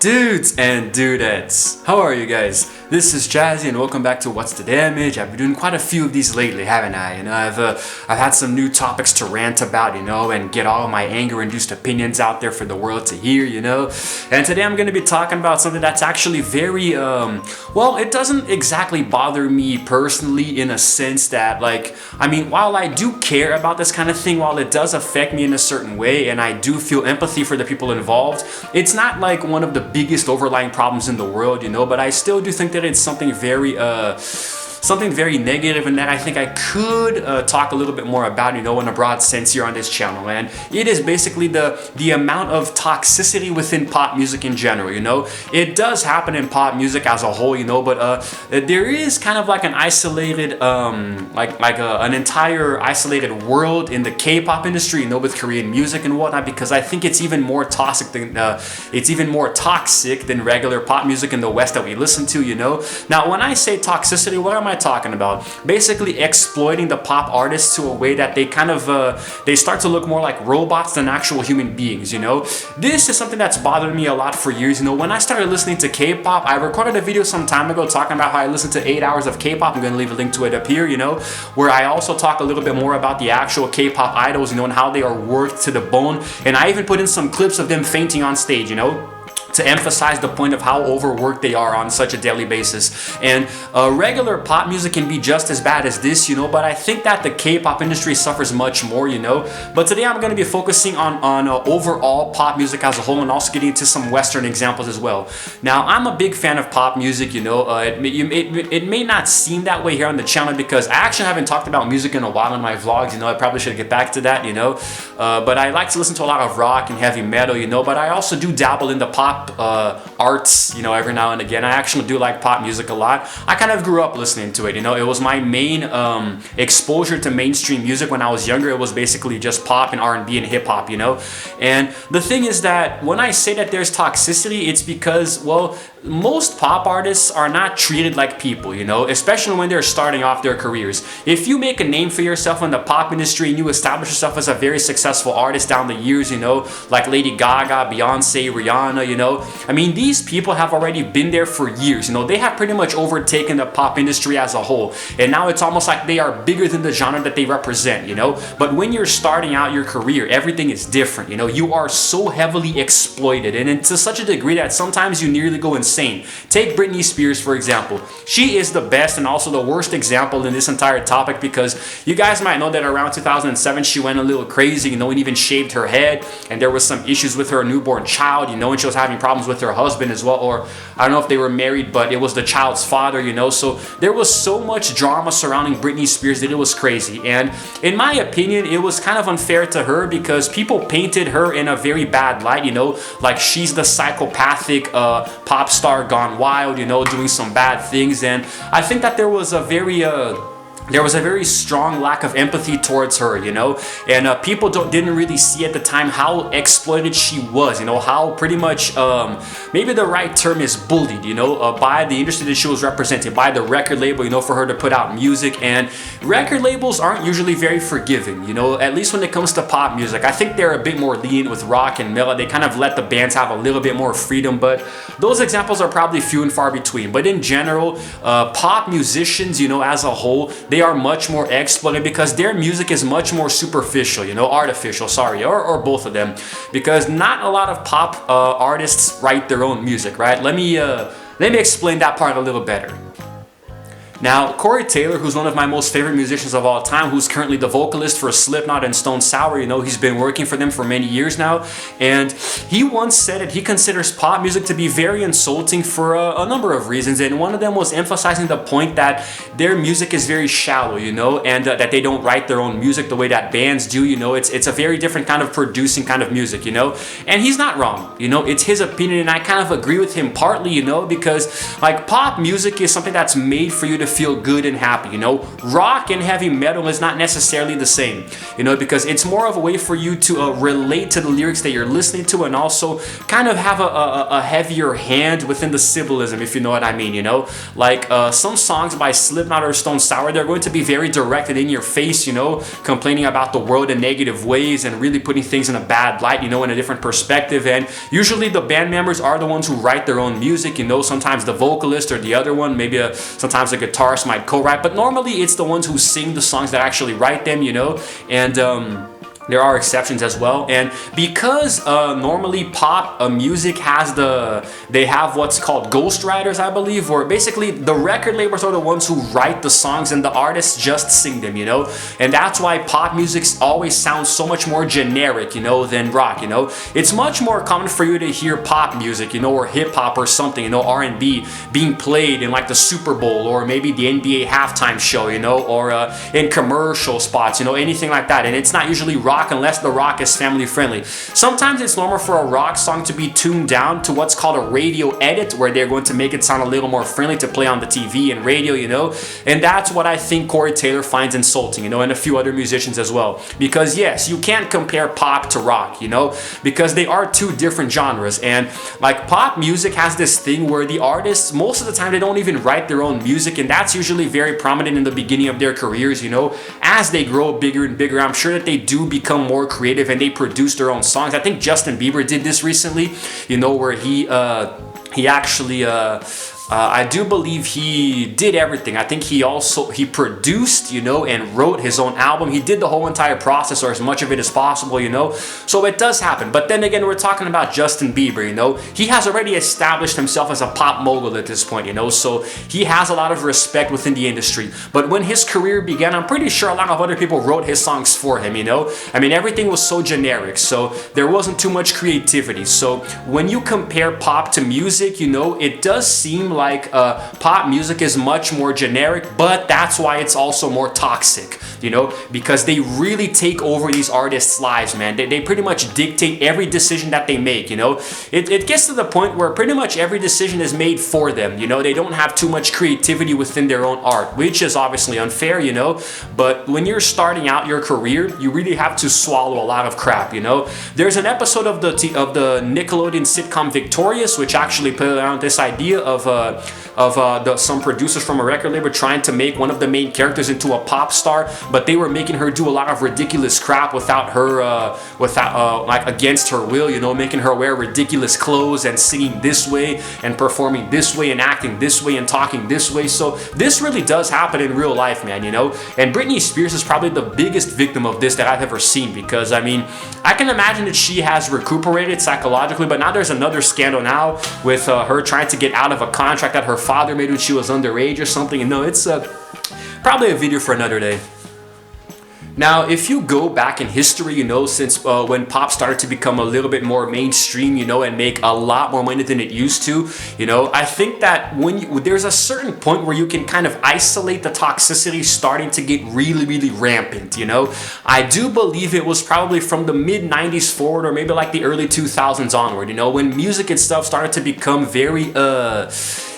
Dudes and dudettes, how are you guys? This is Jazzy and welcome back to What's the Damage. I've been doing quite a few of these lately, haven't I? I've had some new topics to rant about, and get all my anger-induced opinions out there for the world to hear, And today I'm going to be talking about something that's actually very, well, it doesn't exactly bother me personally in a sense that, while I do care about this kind of thing, while it does affect me in a certain way, and I do feel empathy for the people involved, it's not like one of the biggest overlying problems in the world, but I still do think that it's something very negative, and that I think I could talk a little bit more about, in a broad sense here on this channel. And it is basically the amount of toxicity within pop music in general. It does happen in pop music as a whole, but there is kind of like an isolated, an entire isolated world in the K-pop industry, with Korean music and whatnot, because I think it's even more toxic than regular pop music in the West that we listen to. Now, when I say toxicity, what am I talking about? Basically exploiting the pop artists to a way that they kind of they start to look more like robots than actual human beings. This is something that's bothered me a lot for years. When I started listening to K-pop, I recorded a video some time ago talking about how I listened to 8 hours of K-pop. I'm going to leave a link to it up here, where I also talk a little bit more about the actual K-pop idols, and how they are worked to the bone, and I even put in some clips of them fainting on stage, to emphasize the point of how overworked they are on such a daily basis. And regular pop music can be just as bad as this, but I think that the K-pop industry suffers much more, But today I'm going to be focusing on overall pop music as a whole, and also getting into some Western examples as well. Now, I'm a big fan of pop music, it may not seem that way here on the channel, because I actually haven't talked about music in a while in my vlogs, I probably should get back to that, But I like to listen to a lot of rock and heavy metal, but I also do dabble in the pop arts, every now and again. I actually do like pop music a lot. I kind of grew up listening to it, It was my main exposure to mainstream music when I was younger. It was basically just pop and R&B and hip-hop, And the thing is that when I say that there's toxicity, it's because, well, most pop artists are not treated like people, especially when they're starting off their careers. If you make a name for yourself in the pop industry and you establish yourself as a very successful artist down the years, like Lady Gaga, Beyonce, Rihanna, these people have already been there for years, They have pretty much overtaken the pop industry as a whole, and now it's almost like they are bigger than the genre that they represent, But when you're starting out your career, everything is different, You are so heavily exploited, and to such a degree that sometimes you nearly go insane. Take Britney Spears, for example. She is the best and also the worst example in this entire topic, because you guys might know that around 2007 she went a little crazy, and even shaved her head, and there was some issues with her newborn child, and she was having problems with her husband as well, or I don't know if they were married, but it was the child's father, So there was so much drama surrounding Britney Spears that it was crazy, and in my opinion, it was kind of unfair to her, because people painted her in a very bad light, like she's the psychopathic pop star gone wild, doing some bad things. And I think that there was a very strong lack of empathy towards her, and people didn't really see at the time how exploited she was, how pretty much, maybe the right term is bullied, by the industry that she was represented, by the record label, for her to put out music. And record labels aren't usually very forgiving, at least when it comes to pop music. I think they're a bit more lenient with rock and metal. They kind of let the bands have a little bit more freedom, but those examples are probably few and far between. But in general, pop musicians, as a whole, they are much more exploited, because their music is much more superficial, artificial, or both of them, because not a lot of pop artists write their own music, right? Let me explain that part a little better. Now, Corey Taylor, who's one of my most favorite musicians of all time, who's currently the vocalist for Slipknot and Stone Sour, he's been working for them for many years now, and he once said that he considers pop music to be very insulting for a number of reasons, and one of them was emphasizing the point that their music is very shallow, and that they don't write their own music the way that bands do, it's a very different kind of producing kind of music, and he's not wrong, it's his opinion, and I kind of agree with him partly, because like pop music is something that's made for you to feel good and happy, you know. Rock and heavy metal is not necessarily the same, you know, because it's more of a way for you to relate to the lyrics that you're listening to, and also kind of have a heavier hand within the symbolism, if you know what I mean, you know. Like some songs by Slipknot or Stone Sour, they're going to be very directed in your face, you know, complaining about the world in negative ways and really putting things in a bad light, you know, in a different perspective. And usually the band members are the ones who write their own music, you know. Sometimes the vocalist or the other one, maybe sometimes the guitarist might co-write, but normally it's the ones who sing the songs that actually write them, you know. And there are exceptions as well. And because normally pop music has they have what's called ghostwriters, I believe, or basically the record labels are the ones who write the songs and the artists just sing them, you know. And that's why pop music always sounds so much more generic, you know, than rock, you know. It's much more common for you to hear pop music, you know, or hip hop or something, you know, R&B being played in like the Super Bowl or maybe the NBA halftime show, you know, or in commercial spots, you know, anything like that. And it's not usually rock unless the rock is family friendly. Sometimes it's normal for a rock song to be tuned down to what's called a radio edit, where they're going to make it sound a little more friendly to play on the TV and radio, you know. And that's what I think Corey Taylor finds insulting, you know, and a few other musicians as well. Because yes, you can't compare pop to rock, you know, because they are two different genres. And like pop music has this thing where the artists, most of the time, they don't even write their own music, and that's usually very prominent in the beginning of their careers, you know. As they grow bigger and bigger, I'm sure that they do become more creative and they produce their own songs. I think Justin Bieber did this recently, you know, where he actually I do believe he did everything. I think he produced, you know, and wrote his own album. He did the whole entire process, or as much of it as possible, you know. So it does happen. But then again, we're talking about Justin Bieber, you know. He has already established himself as a pop mogul at this point, you know. So he has a lot of respect within the industry. But when his career began, I'm pretty sure a lot of other people wrote his songs for him, you know. I mean, everything was so generic, so there wasn't too much creativity. So when you compare pop to music, you know, it does seem like pop music is much more generic, but that's why it's also more toxic, you know, because they really take over these artists' lives, man. They pretty much dictate every decision that they make, you know. It gets to the point where pretty much every decision is made for them, you know. They don't have too much creativity within their own art, which is obviously unfair, you know. But when you're starting out your career, you really have to swallow a lot of crap, you know. There's an episode of the Nickelodeon sitcom Victorious, which actually put around this idea of some producers from a record label trying to make one of the main characters into a pop star, but they were making her do a lot of ridiculous crap without her, like against her will, you know, making her wear ridiculous clothes and singing this way and performing this way and acting this way and talking this way. So this really does happen in real life, man, you know. And Britney Spears is probably the biggest victim of this that I've ever seen, because I mean, I can imagine that she has recuperated psychologically, but now there's another scandal now with her trying to get out of a contract that her father made when she was underage or something. And no, it's probably a video for another day. Now, if you go back in history, you know, since when pop started to become a little bit more mainstream, you know, and make a lot more money than it used to, you know, I think that there's a certain point where you can kind of isolate the toxicity starting to get really, really rampant, you know. I do believe it was probably from the mid-90s forward, or maybe like the early 2000s onward, you know, when music and stuff started to become very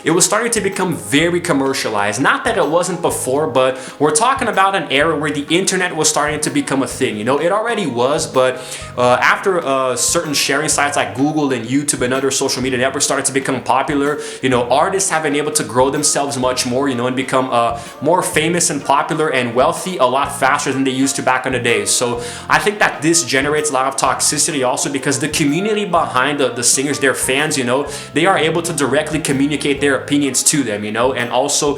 it was starting to become very commercialized. Not that it wasn't before, but we're talking about an era where the internet was starting to become a thing. You know, it already was, but after certain sharing sites like Google and YouTube and other social media networks started to become popular, you know, artists have been able to grow themselves much more, you know, and become more famous and popular and wealthy a lot faster than they used to back in the days. So I think that this generates a lot of toxicity also, because the community behind the singers, their fans, you know, they are able to directly communicate their opinions to them, you know, and also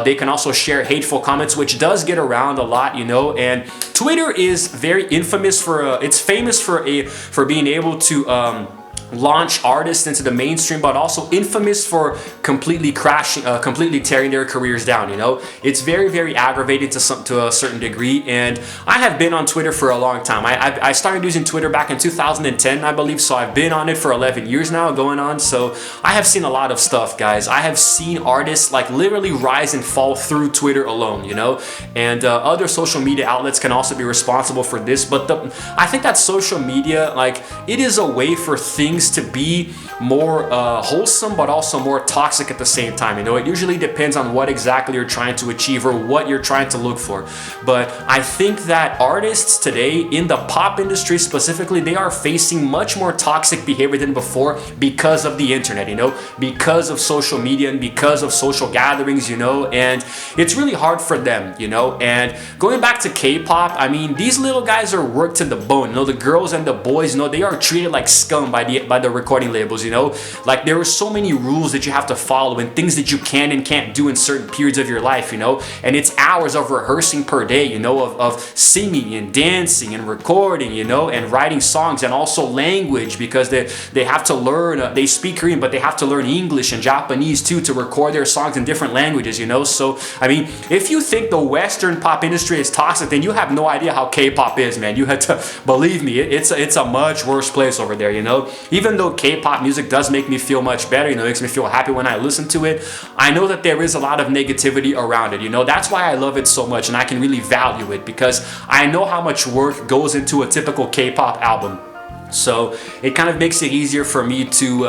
they can also share hateful comments, which does get around a lot, you know. And Twitter is very infamous for it's famous for being able to launch artists into the mainstream, but also infamous for completely tearing their careers down, you know. It's very, very aggravating to a certain degree, and I have been on Twitter for a long time. I started using Twitter back in 2010, I believe, so I've been on it for 11 years now going on, so I have seen a lot of stuff, guys. I have seen artists like literally rise and fall through Twitter alone, you know, and other social media outlets can also be responsible for this, but I think that social media, like, it is a way for things things to be more wholesome, but also more toxic at the same time. You know, it usually depends on what exactly you're trying to achieve or what you're trying to look for. But I think that artists today in the pop industry specifically, they are facing much more toxic behavior than before because of the internet, you know, because of social media and because of social gatherings, you know, and it's really hard for them, you know. And going back to K-pop, I mean, these little guys are worked to the bone, you know, the girls and the boys, you know, they are treated like scum by the recording labels, you know. Like, there are so many rules that you have to follow and things that you can and can't do in certain periods of your life, you know, and it's hours of rehearsing per day, you know, of singing and dancing and recording, you know, and writing songs, and also language, because they have to learn, they speak Korean, but they have to learn English and Japanese too to record their songs in different languages, you know. So I mean, if you think the Western pop industry is toxic, then you have no idea how K-pop is, man. You had to believe me, it's a much worse place over there, you know. Even though K-pop music does make me feel much better, you know, it makes me feel happy when I listen to it, I know that there is a lot of negativity around it, you know. That's why I love it so much, and I can really value it, because I know how much work goes into a typical K-pop album. So it kind of makes it easier for me to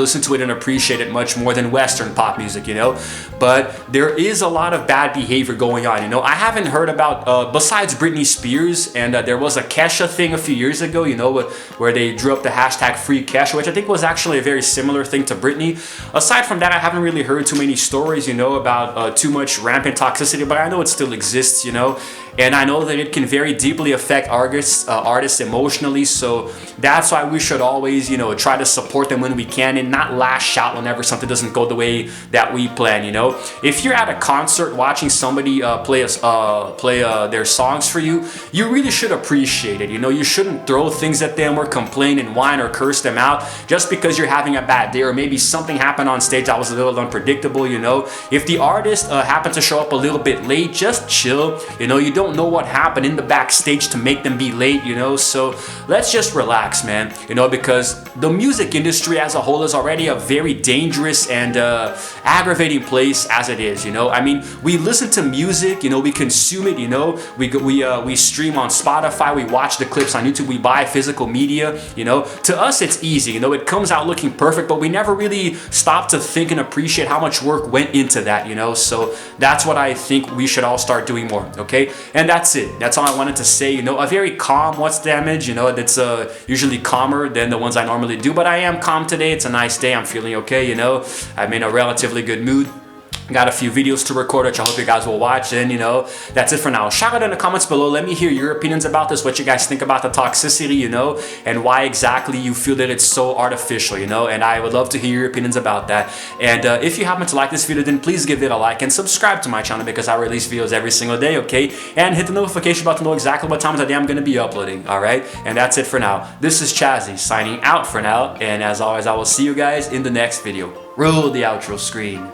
listen to it and appreciate it much more than Western pop music, you know. But there is a lot of bad behavior going on, you know. I haven't heard about besides Britney Spears, and there was a Kesha thing a few years ago, you know, where they drew up the hashtag Free Kesha, which I think was actually a very similar thing to Britney. Aside from that, I haven't really heard too many stories, you know, about too much rampant toxicity, but I know it still exists, you know. And I know that it can very deeply affect artists emotionally, so that's why we should always, you know, try to support them when we can and not lash out whenever something doesn't go the way that we plan, you know. If you're at a concert watching somebody play their songs for you, you really should appreciate it, you know. You shouldn't throw things at them or complain and whine or curse them out just because you're having a bad day or maybe something happened on stage that was a little unpredictable, you know. If the artist happened to show up a little bit late, just chill, you know. You don't know what happened in the backstage to make them be late, you know. So let's just relax, man, you know, because the music industry as a whole is already a very dangerous and aggravating place as it is, you know. I mean, we listen to music, you know, we consume it, you know, we stream on Spotify, we watch the clips on YouTube, we buy physical media, you know. To us it's easy, you know, it comes out looking perfect, but we never really stop to think and appreciate how much work went into that, you know. So that's what I think we should all start doing more, okay. And that's it. That's all I wanted to say, you know. A very calm What's Damage, you know, that's usually calmer than the ones I normally do, but I am calm today. It's a nice day. I'm feeling okay, you know. I'm in a relatively good mood. Got a few videos to record, which I hope you guys will watch, and you know, that's it for now. Shout out in the comments below. Let me hear your opinions about this, what you guys think about the toxicity, you know, and why exactly you feel that it's so artificial, you know, and I would love to hear your opinions about that. And if you happen to like this video, then please give it a like and subscribe to my channel, because I release videos every single day, okay? And hit the notification button to know exactly what time of the day I'm going to be uploading, alright? And that's it for now. This is Chazzy signing out for now, and as always, I will see you guys in the next video. Roll the outro screen.